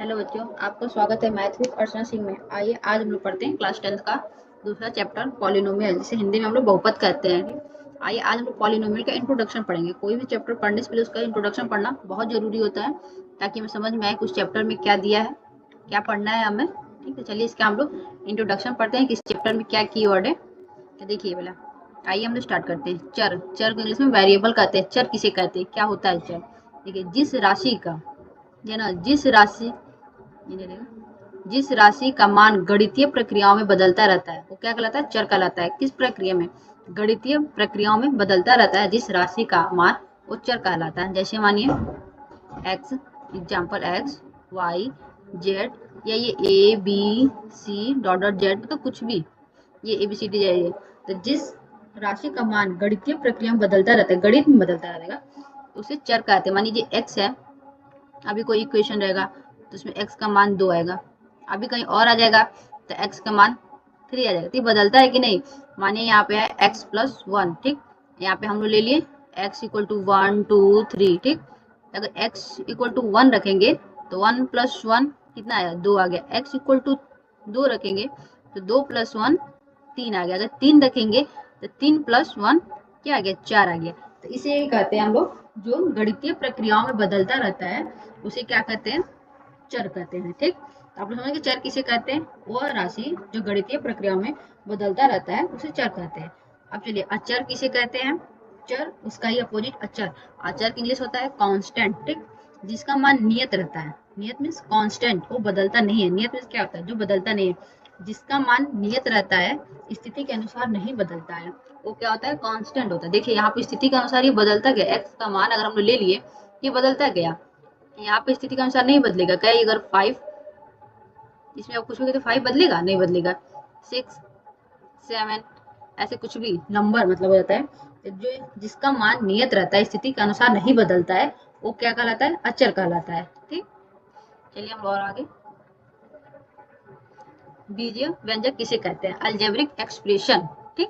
Hello बच्चों, आपका स्वागत है मैथ विद अर्चना सिंह में। आइए आज हम लोग पढ़ते हैं क्लास 10th का दूसरा चैप्टर पॉलिनोमियल, जिसे हिंदी में हम लोग बहुपद कहते हैं। आइए आज हम लोग पॉलिनोमियल का इंट्रोडक्शन पढ़ेंगे। कोई भी चैप्टर पढ़ने से पहले उसका इंट्रोडक्शन पढ़ना बहुत जरूरी होता है, ताकि हमें समझ में आए उस चैप्टर में क्या दिया है, क्या पढ़ना है हमें। ठीक है, चलिए इसका हम लोग इंट्रोडक्शन पढ़ते हैं कि इस चैप्टर में क्या कीवर्ड है। तो देखिए पहला, आइए हम लोग स्टार्ट करते हैं। चर, चर को इंग्लिश में वेरिएबल कहते हैं। चर किसे कहते हैं, क्या होता है चर? देखिए, जिस राशि का, है ना, जिस राशि का मान गणितीय प्रक्रियाओं में बदलता रहता है वो क्या कहलाता है? चर कहलाता है। किस प्रक्रिया में? गणितीय प्रक्रियाओं में बदलता रहता है जिस राशि का मान, वो चर कहलाता है। जैसे मानिए X, example X, Y, Z, या ये A B C dot dot Z, तो कुछ भी, ये ए बी सी डी जाइए। तो जिस राशि का मान गणितीय प्रक्रिया में बदलता रहता है, गणित में बदलता रहेगा, तो उसे चर कहते हैं। मान लीजिए एक्स है, अभी कोई इक्वेशन रहेगा तो उसमें x का मान 2 आएगा, अभी कहीं और आ जाएगा तो x का मान 3 आ जाएगा। तो ये बदलता है कि नहीं? मानिए यहाँ पे है x प्लस 1, ठीक, यहाँ पे हम लोग ले लिए x इक्वल टू 1 2 3, ठीक। अगर x इक्वल टू 1 रखेंगे तो 1 प्लस 1 कितना आया? 2 आ गया। x इक्वल टू 2 रखेंगे तो 2 प्लस 1 3 आ गया। अगर 3 रखेंगे तो 3 प्लस 1 क्या आ गया? 4 आ गया। तो इसे कहते हैं हम लोग, जो गणितीय प्रक्रियाओं में बदलता रहता है उसे क्या कहते हैं? चर कहते हैं। ठीक, तो आप लोग समझ गए चर किसे कहते हैं? वो राशि जो गणितीय प्रक्रियाओं में बदलता रहता है उसे चर कहते हैं। अब चलिए, अचर किसे कहते हैं? चर, उसका ही अपोजिट अचर। अचर की इंग्लिश होता है कांस्टेंट, ठीक, जिसका मान नियत रहता है। नियत मीन्स कांस्टेंट, वो बदलता नहीं है। नियत मीन्स क्या होता है? जो बदलता नहीं है, जिसका मान नियत रहता है, स्थिति के अनुसार नहीं बदलता है, वो क्या होता है? कांस्टेंट होता है। देखिए यहाँ पे स्थिति के अनुसार ये बदलता गया। एक्स का मान अगर हम लोग ले लिए, ये बदलता गया। यहाँ पे स्थिति के अनुसार नहीं बदलेगा। क्या अगर 5, इसमें आप पूछोगे तो 5 बदलेगा? नहीं बदलेगा। 6 7, ऐसे कुछ भी नंबर मतलब हो जाता है। जो जिसका मान नियत रहता है, स्थिति के अनुसार नहीं बदलता है, वो क्या कहलाता है? अचर कहलाता है। ठीक, चलिए हम और आगे। बीजीय व्यंजक किसे कहते हैं? अलजेब्रिक एक्सप्रेशन, ठीक।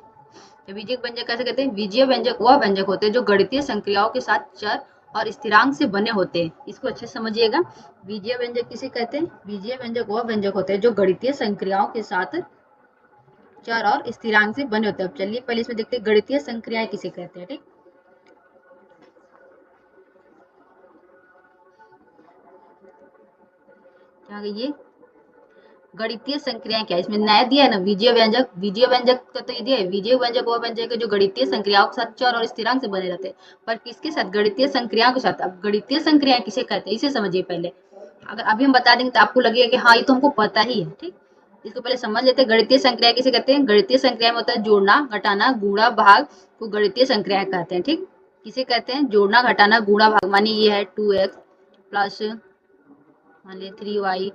तो बीजीय व्यंजक कैसे कहते हैं? बीजीय व्यंजक वह व्यंजक होते हैं जो गणितीय संक्रियाओं के साथ चर और स्थिरांक से बने होते हैं। इसको अच्छे से समझिएगा। बीजीय व्यंजक किसे कहते हैं? बीजीय व्यंजक वह व्यंजक होते हैं जो गणितीय संक्रियाओं के साथ चर और स्थिरांक से बने होते हैं। अब चलिए पहले इसमें देखते हैं गणितीय संक्रियाएं किसे कहते हैं। ठीक, क्या ये गणितीय संक्रियाएं क्या है? इसमें नया दिया है ना, बीजीय व्यंजक। बीजीय व्यंजक का तो ये दिया है, बीजीय व्यंजक वो व्यंजक है जो गणितीय संक्रियाओं के साथ चर और स्थिरांक से बने रहते हैं। पर किसके साथ? गणितीय संक्रियाओं के साथ। अब गणितीय संक्रियाएं किसे कहते हैं, इसे समझिए पहले। अगर अभी हम बता देंगे तो आपको लगेगा कि हाँ ये तो हमको पता ही है। ठीक, इसको पहले समझ लेते हैं। गणितीय संक्रिया किसे कहते हैं? गणितीय संक्रिया में होता है जोड़ना, घटाना, गुणा, भाग को गणितीय संक्रिया कहते हैं। ठीक, किसे कहते हैं? जोड़ना, घटाना, गुणा, भाग। मानिए ये है 2x प्लस मान लीजिए 3y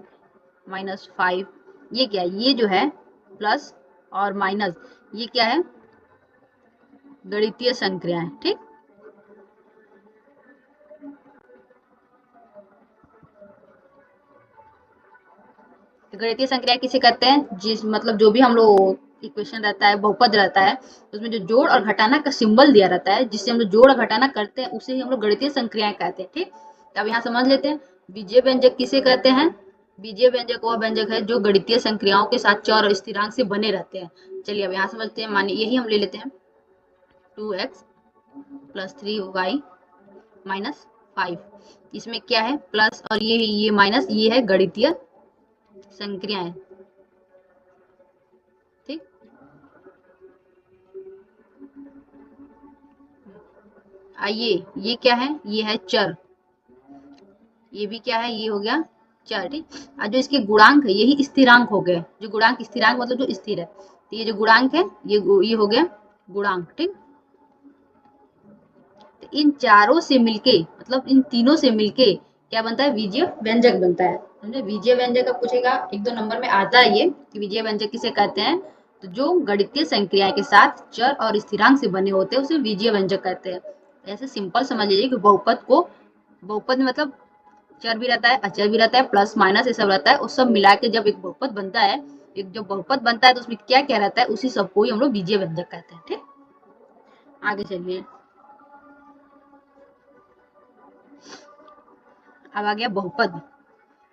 माइनस 5, ये क्या है? ये जो है प्लस और माइनस, ये क्या है? गणितीय संक्रियाएं। ठीक, तो गणितीय संक्रिया किसे कहते हैं? जिस मतलब जो भी हम लोग इक्वेशन रहता है, बहुपद रहता है, उसमें जो जोड़ और घटाना का सिंबल दिया रहता है, जिससे हम लोग जोड़ और घटाना करते हैं, उसे ही हम लोग गणितीय संक्रियाएं कहते हैं। ठीक, तो अब यहाँ समझ लेते हैं बीजीय व्यंजक किसे कहते हैं। बीजीय व्यंजक वह व्यंजक है जो गणितीय संक्रियाओं के साथ चर और स्थिरांक से बने रहते हैं। चलिए अब यहाँ समझते हैं। मानिए यही हम ले लेते हैं 2x प्लस 3y माइनस 5, इसमें क्या है? प्लस, और ये माइनस, ये है गणितीय संक्रियाएं। ठीक, आइए ये क्या है? ये है चर। ये भी क्या है? ये हो गया चर। ठीक, और जो इसके गुणांक है यही स्थिरांक हो गए। जो गुणांक, स्थिरांक मतलब जो स्थिर है, तो ये जो गुणांक है ये हो गया गुणांक। ठीक, तो इन चारों से मिलके, मतलब इन तीनों से मिलके क्या बनता है? बीजीय व्यंजक बनता है। समझे? बीजीय व्यंजक का पूछेगा, एक दो नंबर में आता है ये कि बीजीय व्यंजक किसे कहते हैं। तो जो गणितीय संक्रिया के साथ चर और स्थिरांक से बने होते हैं उसे बीजीय व्यंजक कहते हैं। ऐसे सिंपल समझ लीजिए कि बहुपद को, बहुपद में मतलब चर भी रहता है, अचर भी रहता है, प्लस माइनस ये सब रहता है। उस सब मिला के जब एक बहुपद बनता है, एक जब बहुपद बनता है तो उसमें क्या क्या रहता है, उसी सबको ही हम लोग बीजीय व्यंजक कहते हैं। ठीक, आगे चलिए। अब आ गया बहुपद।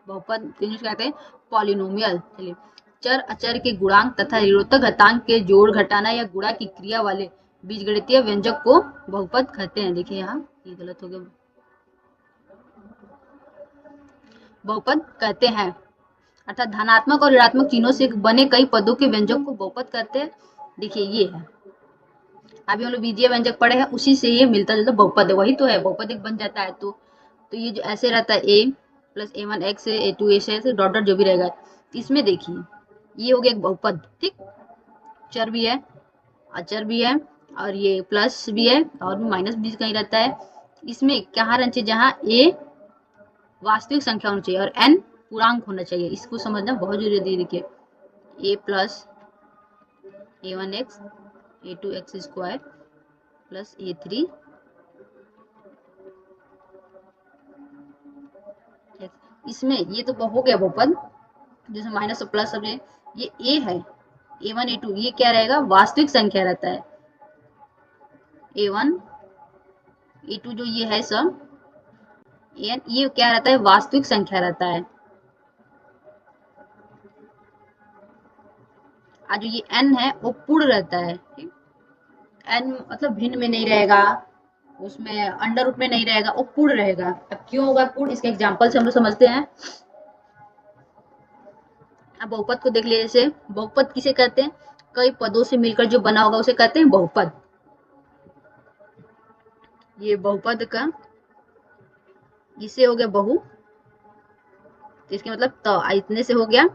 बहुपद इंग्लिश कहते हैं पॉलिनोमियल। चलिए, चर अचर के गुणांक तथा ऋणात्मक घातांक के जोड़ घटाना या गुणा की क्रिया वाले बीजगणितीय व्यंजक को बहुपद कहते हैं। देखिए यहाँ ये गलत हो गया, बहुपद कहते हैं अर्थात धनात्मक और ऋणात्मक चिन्हों से बने कई पदों के व्यंजक को बहुपद कहते हैं। देखिए ये है, अभी हम लोग बीजीय व्यंजक पढ़े हैं, उसी से ये मिलता जुलता बहुपद है, वही तो है, बहुपद एक बन जाता है। तो ये जो ऐसे रहता है a प्लस a1 x है, a2 ऐसे डॉट डॉट जो भी रहेगा, इसमें देखिए ये हो गया एक बहुपद। ठीक, चर भी है, अचर भी है, और ये प्लस भी है और माइनस भी कहीं रहता है। इसमें कहाँ रहना चाहिए, जहाँ a वास्तविक संख्या होनी चाहिए और n पूर्णांक होना चाहिए, इसको समझना बहुत जरूरी है। देखिए a plus a1x a2x square plus a3 इसमें ये तो हो गया बहुपद, जैसे माइनस और प्लस सब ये a है, a1 a2 ये क्या रहेगा, वास्तविक संख्या रहता है। a1 a2 जो ये है सब ये क्या रहता है, वास्तविक संख्या रहता है। और जो ये n है वो पूर्ण रहता है। ठीक, n मतलब भिन्न में नहीं रहेगा, उसमें अंडर रूट में नहीं रहेगा, वो पूर्ण रहेगा। अब क्यों होगा पूर्ण, इसके एग्जांपल से हम लोग समझते हैं। अब बहुपद को देख लीजिए, जैसे बहुपद किसे कहते हैं, कई पदों से मिलकर जो बना होगा उसे कहते हैं बहुपद। ये बहुपद का इससे हो गया बहु, तो इसके मतलब इतने से हो गया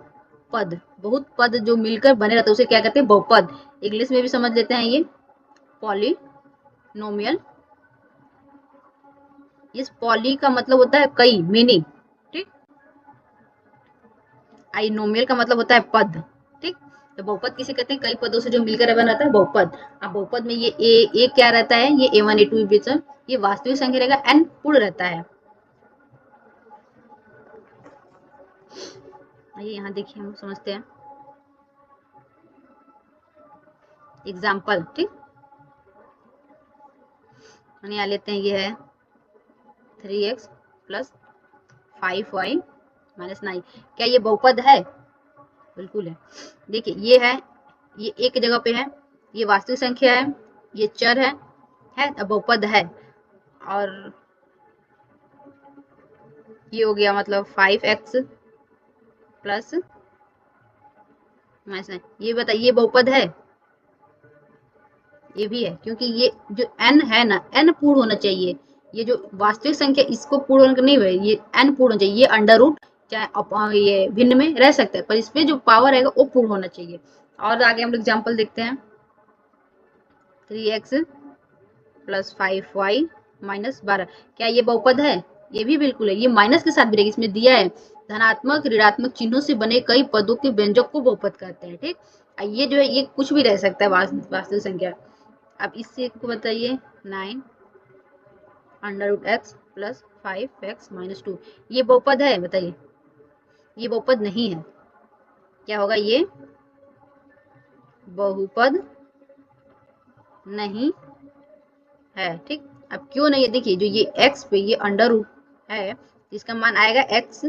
पद, बहुत पद जो मिलकर बने रहते हैं उसे क्या कहते हैं, बहुपद। इंग्लिश में भी समझ लेते हैं, ये पॉलिनोमियल। इस पॉली का मतलब होता है कई, मेनी। ठीक, आइनोमियल का मतलब होता है पद। ठीक, तो बहुपद किसे कहते हैं, कई पदों से जो मिलकर बना रहता है बहुपद। अब बहुपद में ये ए क्या रहता है, ये a1 a2 ये वास्तविक संख्या रहेगा, n पूर्ण रहता है। आइए यहाँ देखिए, हम समझते हैं एग्जाम्पल। ठीक, यहाँ लेते हैं, ये है 3x प्लस 5y माइनस 9, क्या ये बहुपद है, बिल्कुल है। देखिए ये है, ये एक जगह पे है, ये वास्तविक संख्या है, ये चर है अब बहुपद है। और ये हो गया मतलब 5x प्लस माइनस 9, ये बताइए बहुपद है, ये भी है, क्योंकि ये जो n है ना, n पूर्ण होना चाहिए। ये जो वास्तविक संख्या इसको पूर्ण होना नहीं है, ये n पूर्ण होना चाहिए। ये अंडर रूट चाहे ये भिन्न में रह सकता है, पर इसमें जो पावर रहेगा वो पूर्ण होना चाहिए। और आगे हम लोग एग्जाम्पल देखते हैं, 3x प्लस 5y माइनस 12, क्या ये बहुपद है, ये भी बिल्कुल है। ये माइनस के साथ भी रहेगी, इसमें दिया है धनात्मक ऋणात्मक चिन्हों से बने कई पदों के व्यंजक को बहुपद कहते हैं। ठीक, ये जो है ये कुछ भी रह सकता है वास्तविक संख्या। अब इससे को बताइए 9 under root X plus 5x minus 2, ये बहुपद है, बताइए, ये बहुपद नहीं है। क्या होगा, ये बहुपद नहीं है। ठीक, अब क्यों नहीं है, देखिए जो ये x पे ये अंडर रूट है, जिसका मान आएगा x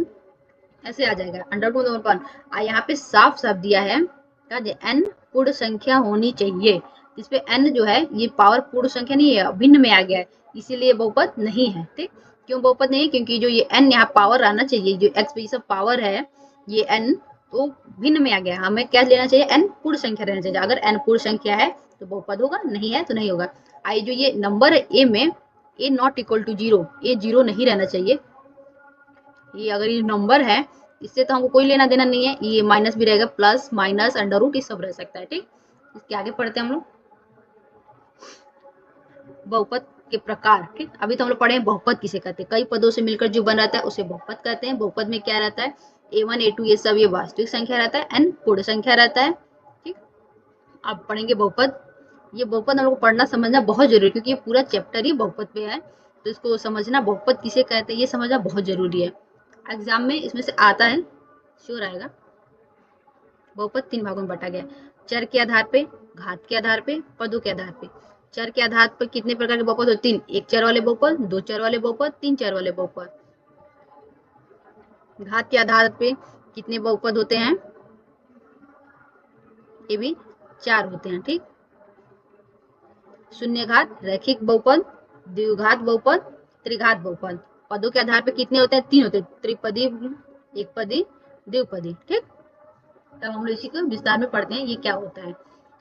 ऐसे आ जाएगा अंडर रूट में 1, यहाँ पे साफ साफ दिया है n पूर्ण संख्या होनी चाहिए, जिसपे n जो है ये पावर पूर्ण संख्या नहीं है, भिन्न में आ गया है, इसीलिए बहुपद नहीं है। ठीक, क्यों बहुपद नहीं है, क्योंकि जो ये n यहाँ पावर आना चाहिए, जो x पे सब पावर है, ये n तो भिन्न में आ गया, हमें क्या लेना चाहिए, n पूर्ण संख्या रहना चाहिए। अगर n पूर्ण संख्या है तो बहुपद होगा, नहीं है तो नहीं होगा। आई जो ये नंबर है a में, a not equal to 0, a 0 नहीं रहना चाहिए। ये अगर ये नंबर है, इससे तो हमको कोई लेना देना नहीं है, ये माइनस भी रहेगा, प्लस माइनस अंडर रूट ये सब रह सकता है। ठीक, इसके आगे पढ़ते हैं हम लोग बहुपद के प्रकार। ठीक, अभी तो हम लोग पढ़े हैं बहुपद किसे कहते हैं, कई पदों से मिलकर जो बन रहता है उसे बहुपद कहते हैं। बहुपद में क्या रहता है, a1 a2 ये सब ये वास्तविक संख्या रहता है, n पूर्ण संख्या रहता है। ठीक, अब पढ़ेंगे बहुपद। ये बहुपद हम लोग को पढ़ना समझना बहुत जरूरी है, क्योंकि ये पूरा चैप्टर ही बहुपद पे है, तो इसको समझना, बहुपद किसे कहते हैं ये समझना बहुत जरूरी है। एग्जाम में इसमें से आता है, श्योर आएगा। बहुपद 3 भागों में बांटा गया, चर के आधार पे, घात के आधार पे, पदों के आधार पे। चर के आधार पर कितने प्रकार के बहुपद होते हैं, 3, एक चर वाले बहुपद, 2 चर वाले बहुपद, 3 चर वाले बहुपद। घात के आधार पे कितने बहुपद होते हैं? ये भी 4 होते हैं। ठीक, शून्य घात, रैखिक बहुपद, द्विघात बहुपद, त्रिघात बहुपद। पदों के आधार पे कितने होते हैं? 3 होते हैं, त्रिपदी, एकपदी, द्विपदी। ठीक, तब हम लोग इसी को विस्तार में पढ़ते हैं ये क्या होता है।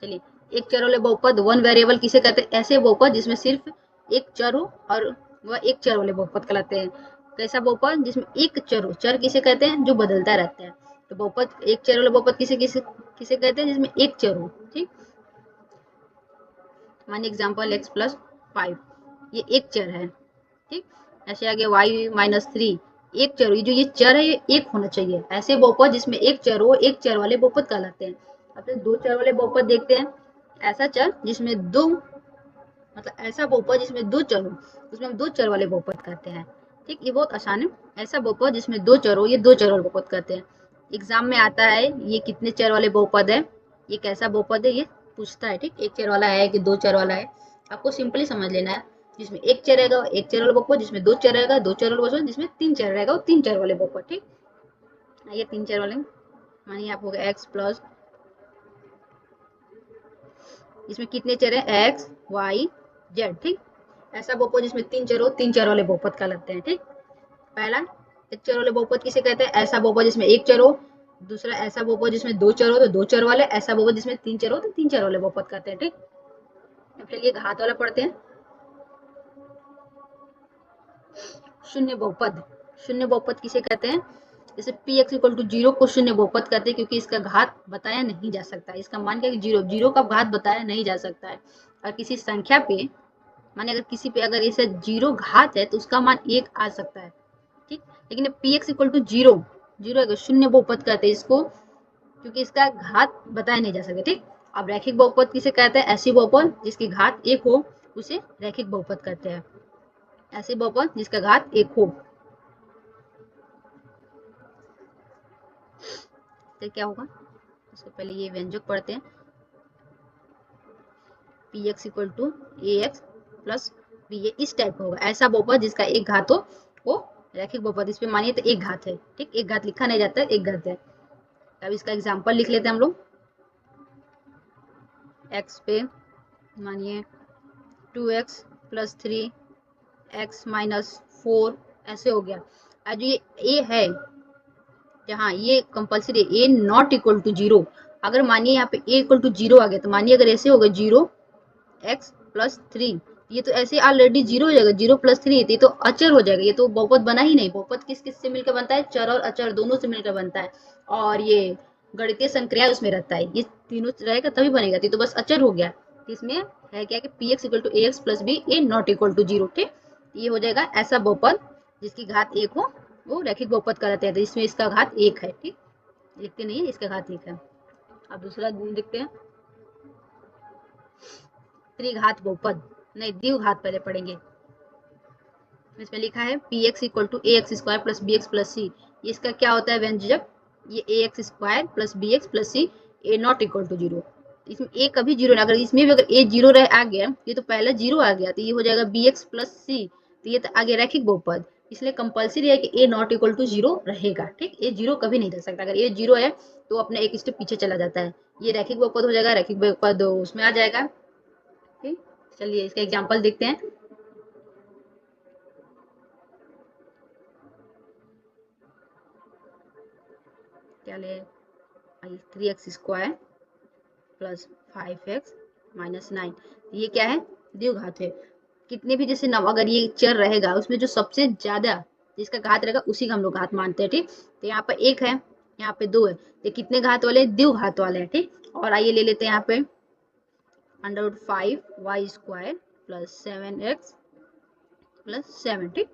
चलिए, एक चर वाले बहुपद, वन वेरिएबल किसे कहते हैं? ऐसे बहुपद जिसमें सिर्फ एक चर हो और वह एक चर वाले बहुपद कहलाते हैं। कैसा बहुपद? जिसमें एक चर हो। चर किसे कहते हैं? जो बदलता रहता है। तो बहुपद, एक चर वाले बहुपद किसे किसे किसे कहते हैं? जिसमें एक चर हो। ठीक, मानिए एग्जाम्पल x+5, ये एक चर है। ठीक, ऐसे आगे y-3, एक चर। ये जो ये चर है ये एक होना चाहिए। ऐसे बहुपद जिसमें एक चर हो, एक चर वाले बहुपद कहलाते हैं। अब दो चर वाले बहुपद देखते हैं। ऐसा चर जिसमें दो, मतलब ऐसा बहुपद जिसमें दो चर हो, उसमें हम दो चर वाले बहुपद कहते हैं। ठीक, ये बहुत आसान है। ऐसा बहुपद जिसमें दो चर हो, ये दो चर वाले बहुपद कहते हैं। एग्जाम में आता है ये कितने चर वाले बहुपद है, ये कैसा बहुपद है, ये पूछता है। ठीक, एक चर वाला है कि दो चर वाला है, आपको सिंपली समझ लेना है। जिसमें एक चर रहेगा एक चर वाला बहुपद, जिसमें दो चर रहेगा दो चर वाला बहुपद, जिसमें तीन चर रहेगा वो तीन चर वाले बहुपद। ठीक, ये तीन चर वाले, मानिए आप हो गया x प्लस, इसमें कितने चर है? x, y, z। ठीक, ऐसा बहुपद जिसमें तीन चर हो, तीन चर वाले बहुपद कहलाते हैं। ठीक, पहला एक चर वाले बहुपद किसे कहते हैं? ऐसा बहुपद जिसमें एक चर हो। दूसरा ऐसा बहुपद जिसमें दो चर हो तो दो चर वाले, ऐसा बहुपद जिसमें तीन चर हो तो तीन चर वाले बहुपद कहते हैं। ठीक, अब चलिए घात वाला पढ़ते हैं। शून्य बहुपद, शून्य बहुपद किसे कहते हैं? जैसे px इक्वल टू 0 को शून्य बहुपद कहते हैं, क्योंकि इसका घात बताया नहीं जा सकता। इसका मान क्या कि 0, 0 का घात बताया नहीं जा सकता है। और किसी संख्या पे, माने अगर किसी पे अगर इसे 0 घात है तो उसका मान 1 आ सकता है। ठीक, लेकिन px इक्वल टू 0, 0 शून्य बहुपद कहते हैं इसको, क्योंकि इसका घात बताया नहीं जा सकता। ठीक, अब रैखिक बहुपद किसे कहते हैं? ऐसी बहुपद जिसकी घात 1 हो उसे रैखिक बहुपद कहते हैं। ऐसे बहुपद जिसका घात 1 हो। तो क्या होगा? उससे पहले ये व्यंजक पढ़ते हैं। px equal to ax plus b, ये इस टाइप का होगा। ऐसा बहुपद जिसका एक घात हो वो रैखिक बहुपद। इस पे मानिए तो एक घात है। ठीक, एक घात लिखा नहीं जाता है, एक घात है। अब इसका एग्जांपल लिख लेते हैं हम लोग। x पे मानिए 2x प्लस 3 x माइनस 4, ऐसे हो गया। आज ये a है, जहाँ ये compulsory a not equal to 0। अगर मानिए यहाँ पे a इक्वल टू 0 आ गया, तो मानिए अगर ऐसे होगा 0x प्लस 3, ये तो ऐसे ऑलरेडी 0 हो जाएगा। 0 प्लस 3 ये तो अचर हो जाएगा, ये तो बहुपद बना ही नहीं। बहुपद किस किस से मिलकर बनता है? चर और अचर दोनों से मिलकर बनता है। और ये गणितीय संक्रिया उसमें रहता है, ये तीनों रहेगा तभी बनेगा। तो बस अचर हो गया। इसमें है क्या कि px equal to ax plus b, a not equal to 0। ठीक, ये हो जाएगा ऐसा बहुपद जिसकी घात 1 हो वो रैखिक बहुपद कहलाते हैं। इसमें इसका घात 1 है। ठीक, लिखते नहीं है, इसका घात 1 है। अब दूसरा देखते हैं, त्रिघात बहुपद, नहीं द्विघात पहले पढ़ेंगे। इसमें लिखा है px equal to ax square plus bx plus c। इसका क्या होता है व्यंजक? ये ax square plus bx plus c, a not equal to 0। इसमें a कभी 0 ना, अगर इसमें भी अगर a 0 रह आ गया, ये तो पहले 0 आ गया, तो ये हो जाएगा bx प्लस c। तो ये तो आगे रैखिक बहुपद, इसलिए कंपल्सरी है कि a नॉट इक्वल टू 0 रहेगा। ठीक, a 0 कभी नहीं रह सकता। अगर a 0 है तो अपने एक स्टेप पीछे चला जाता है। ये रैखिक बहुपद हो जाएगा, रैखिक बहुपद उसमें आ जाएगा। ठीक, चलिए इसका एग्जाम्पल देखते हैं। क्या ले 3x square plus 5x minus 9, ये क्या है? द्विघात है। कितने भी जैसे नव अगर ये चर रहेगा उसमें जो सबसे ज्यादा जिसका घात रहेगा उसी का हम लोग घात मानते हैं। ठीक, तो यहाँ पे 1 है, यहाँ पे 2 है, तो कितने घात वाले? द्विघात वाले हैं। ठीक, और आइए ले लेते हैं यहाँ पे √5y square plus 7x plus 7। ठीक,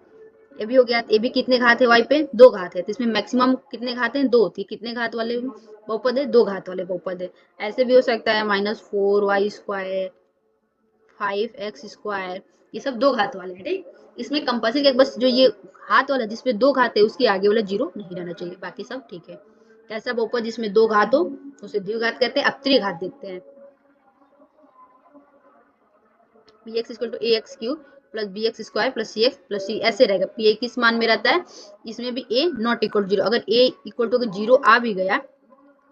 ये भी हो गया। ये भी कितने घात है? y पे 2 घात है, तो इसमें मैक्सिमम कितने घात हैं? 2। थी कितने घात वाले बहुपद है? 2 घात वाले बहुपद है। ऐसे भी हो सकता है -4y स्क्वायर 5x स्क्वायर, ये सब 2 घात वाले हैं। ठीक, इसमें कंपल्सरी बस जो ये घात वाला जिसमें 2 घात है उसके आगे वाला 0 नहीं रहना चाहिए, बाकी सब ठीक है। कैसा बहुपद जिसमें 2 घात हो उसे द्विघात कहते हैं। अब त्रिघात देखते हैं। px equal to ax cube plus B X square plus C X plus C, ऐसे रहेगा। पी ए किस मान में रहता है, इसमें भी ए नॉट इक्वल टू जीरो। अगर ए इक्वल टू जीरो आ भी गया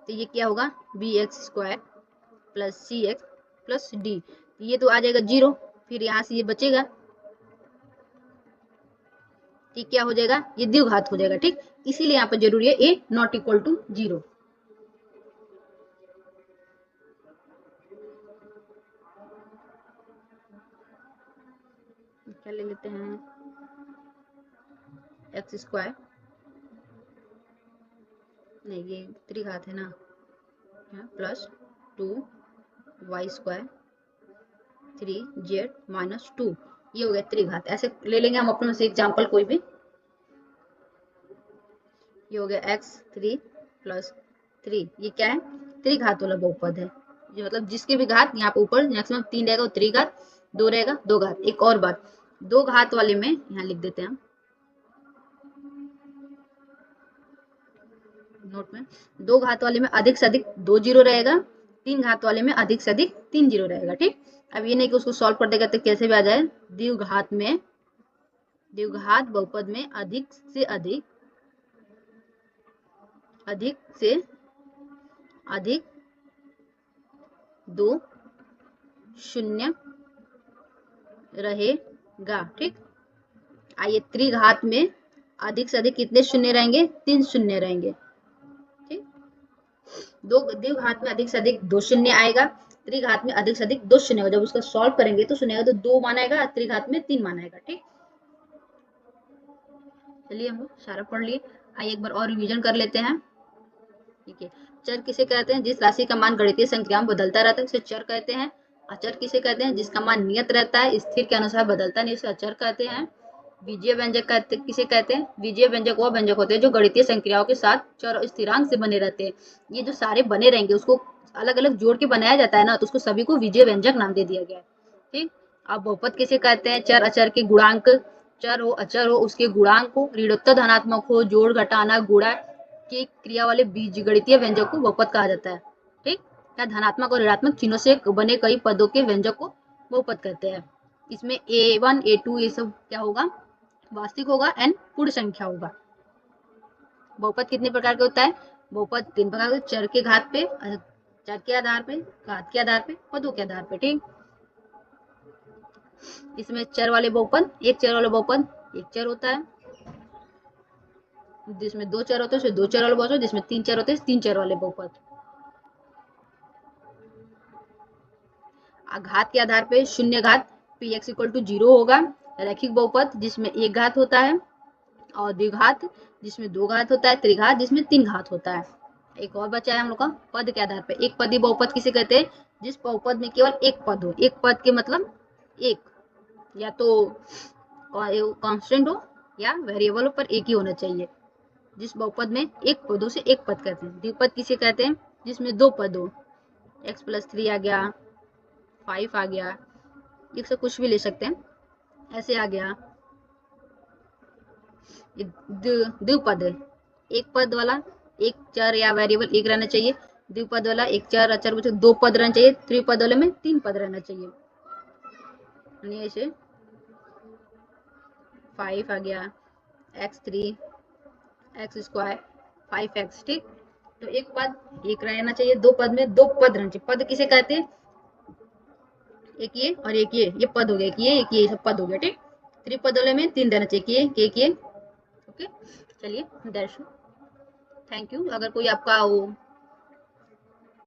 तो ये क्या होगा, B X square plus C X plus D, ये तो आ जाएगा जीरो, फिर यहाँ से ये बचेगा, ठीक, क्या हो जाएगा, ये द्विघात हो जाएगा, ठीक। इसीलिए यहाँ पर जरूरी है ए नॉट इक्वल टू जीरो। क्या ले लेते हैं, एक्स स्क्वायर, नहीं ये त्रिघात है ना, plus 2 y square 3z minus 2, ये हो गया त्रिघात। ऐसे ले लेंगे हम अपने से एग्जाम्पल कोई भी, ये हो गया x3 प्लस 3, ये क्या है, त्रिघात वाला बहुपद है, ये मतलब जिसके भी घात यहाँ पे ऊपर मैक्सिमम 3 रहेगा वो त्रिघात, 2 रहेगा दो घात। एक और बात, दो घात वाले में यहाँ लिख देते हैं हम नोट में, दो घात वाले में अधिक से अधिक 2 जीरो रहेगा, तीन घात वाले में अधिक से अधिक 3 जीरो रहेगा, ठीक। अब ये नहीं कि उसको सॉल्व कर देगा तो कैसे भी आ जाए, द्विघात में, द्विघात बहुपद में अधिक से अधिक दो शून्य रहेगा, ठीक। आइए त्रिघात में अधिक से अधिक कितने शून्य रहेंगे, 3 शून्य रहेंगे, ठीक। दो द्विघात में अधिक से अधिक 2 शून्य आएगा, त्रिघात में अधिक से अधिक 2 शून्य होगा। जब उसका सॉल्व करेंगे तो सुनेगा तो 2 मान आएगा, त्रिघात में 3 मान आएगा, ठीक। चलिए हम लोग सारा पढ़ लिए, आइए एक बार और रिवीजन कर लेते हैं, ठीक है। चर किसे कहते हैं, जिस राशि का मान गणितीय संख्या में बदलता रहता है उसे चर कहते हैं। अचर किसे कहते हैं, जिसका मान नियत रहता है, स्थिर के अनुसार बदलता नहीं, उसे अचर कहते हैं। बीजीय व्यंजक किसे कहते हैं, बीजीय व्यंजक वो व्यंजक होते हैं जो गणितीय संख्याओं के साथ चर और स्थिरांक से बने रहते हैं। ये जो सारे बने रहेंगे उसको अलग अलग जोड़ के बनाया जाता है ना, तो उसको सभी को बीजीय व्यंजक नाम दे दिया गया है, ठीक। अब बहुपद किसे कहते हैं, चर अचर के गुणांक, चर हो अचर हो उसके गुणांक को ऋणोत्तर धनात्मक हो, जोड़ घटाना गुणा की क्रिया वाले बीजगणितीय व्यंजक को बहुपद कहा जाता है, ठीक। या धनात्मक और ऋणात्मक चिन्हों से बने कई पदों के व्यंजक को बहुपद कहते हैं। इसमें a1 a2 ये सब क्या होगा, वास्तविक होगा, n पूर्ण संख्या होगा। बहुपद कितने प्रकार का होता है, बहुपद 3 प्रकार के, चर के घात पे, चर के आधार पे, घात के आधार पे, पदों के आधार पे, ठीक। इसमें चर वाले बहुपद, एक चर वाला बहुपद एक चर होता है, जिसमें 2 चर होते हैं उसमें 2 चर वाले बहुपद, जिसमें 3 चर होते हैं 3 चर वाले बहुपद। घात के आधार पे शून्य घात px इक्वल टू 0 होगा, रैखिक बहुपद जिसमें एक घात होता है, और द्विघात जिसमें 2 घात होता है, त्रिघात जिसमें 3 घात होता है। एक और बचा है हम लोग का पद के आधार पे, एक पदी बहुपद किसे कहते हैं, जिस बहुपद में केवल एक पद हो, एक पद के मतलब एक, या तो कांस्टेंट हो या वेरिएबल हो पर एक ही होना चाहिए, जिस बहुपद में एक पदों से एक पद कहते हैं। द्विपद किसे कहते हैं, जिसमें 2 पद हो, x प्लस 3 आ गया, 5 आ गया, एक से कुछ भी ले सकते हैं, ऐसे आ गया। द्विपद है, एक पद वाला एक चर या वेरिएबल एक रहना चाहिए, द्विपद वाला एक चर अचर 2 पद रहना चाहिए, त्रिपद वाले में 3 पद रहना चाहिए। ऐसे 5 आ गया, x3 x स्क्वायर 5x, ठीक। तो एक पद एक रहना चाहिए, 2 पद में 2 पद रहना चाहिए। पद किसे कहते हैं, एक ये और एक ये पद हो गया, एक ये सब पद हो गया, ठीक। त्रिपद वाले में 3 रहना चाहिए, एक ये, ओके। चलिए दैट्स, थैंक यू। अगर कोई आपका वो